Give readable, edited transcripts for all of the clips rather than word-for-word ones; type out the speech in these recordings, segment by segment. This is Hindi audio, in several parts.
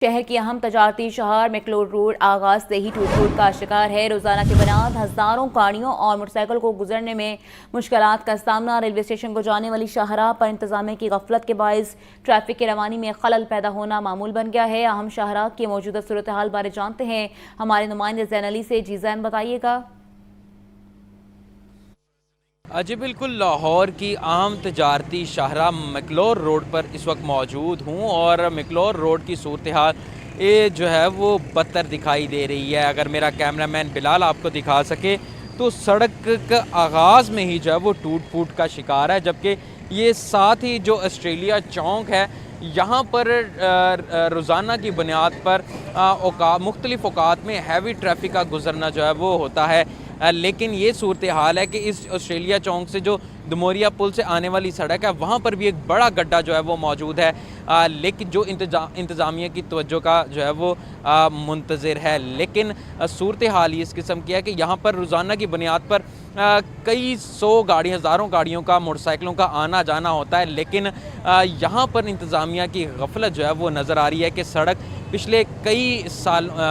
शहर की अहम तजारती शहर मैक्लोर रोड आगाज से ही टूट फूट का शिकार है। रोजाना की बुनियाद हजारों गाड़ियों और मोटरसाइकिल को गुजरने में मुश्किलात का सामना। रेलवे स्टेशन को जाने वाली शाहराह पर इंतजामिया की गफलत के बायस ट्रैफिक की रवानी में खलल पैदा होना मामूल बन गया है। अहम शाहराह की मौजूदा सूरत हाल बारे जानते हैं हमारे नुमाइंदे जैन अली से। जी जैन, बताइएगा। जी बिल्कुल, लाहौर की आम तजारती शाहराह मैक्लोर रोड पर इस वक्त मौजूद हूँ और मैक्लोर रोड की सूरत हाल ये जो है वो बदतर दिखाई दे रही है। अगर मेरा कैमरामैन बिलाल आपको दिखा सके तो सड़क का आगाज़ में ही जो है वो टूट फूट का शिकार है, जबकि ये साथ ही जो ऑस्ट्रेलिया चौक है यहाँ पर रोज़ाना की बुनियाद पर मुख्तलिफ़ औकात में हैवी ट्रैफिक का गुजरना जो है वो होता है। लेकिन ये सूरत हाल है कि इस ऑस्ट्रेलिया चौक से जो दमोरिया पुल से आने वाली सड़क है वहाँ पर भी एक बड़ा गड्ढा जो है वो मौजूद है। लेकिन जो इंतज़ामिया की तवज्जो का जो है वो मुंतज़िर है। लेकिन सूरत हाल ही इस किस्म की है कि यहाँ पर रोज़ाना की बुनियाद पर कई सौ गाड़ियाँ, हज़ारों गाड़ियों का, मोटरसाइकिलों का आना जाना होता है। लेकिन यहाँ पर इंतज़ामिया की गफलत जो है वो नज़र आ रही है कि सड़क पिछले कई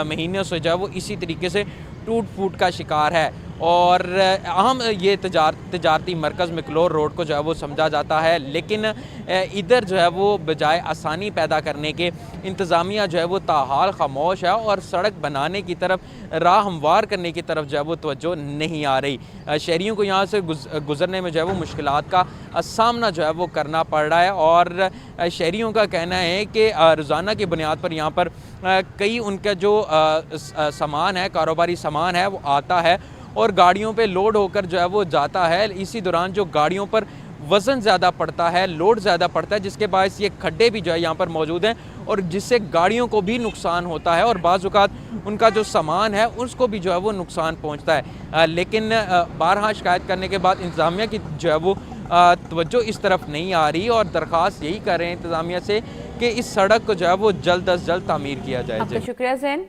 महीनों से जो है वो इसी तरीके से टूट फूट का शिकार है। और अहम ये तजारती मरकज़ मैक्लोर रोड को जो है वो समझा जाता है, लेकिन इधर जो है वो बजाय आसानी पैदा करने के इंतज़ामिया जो है वो ताहाल खामोश है और सड़क बनाने की तरफ, राह हमवार करने की तरफ जो है वो तवज्जो नहीं आ रही। शहरियों को यहाँ से गुज़रने में जो है वो मुश्किलात का सामना जो है वो करना पड़ रहा है। और शहरियों का कहना है कि रोज़ाना की बुनियाद पर यहाँ पर कई उनका जो सामान है, कारोबारी सामान है, वो आता है और गाड़ियों पे लोड होकर जो है वो जाता है। इसी दौरान जो गाड़ियों पर वज़न ज़्यादा पड़ता है, लोड ज़्यादा पड़ता है, जिसके बायस ये खड्डे भी जो है यहाँ पर मौजूद हैं और जिससे गाड़ियों को भी नुकसान होता है और बाज़ औक़ात उनका जो सामान है उसको भी जो है वो नुकसान पहुँचता है। लेकिन बारहा शिकायत करने के बाद इंतज़ामिया की जो है वो तवज्जो इस तरफ नहीं आ रही और दरख्वास्त यही कर रहे हैं इंतज़ामिया से कि इस सड़क को जो है वो जल्द अज जल्द तामीर किया जाए। आपका शुक्रिया जैन।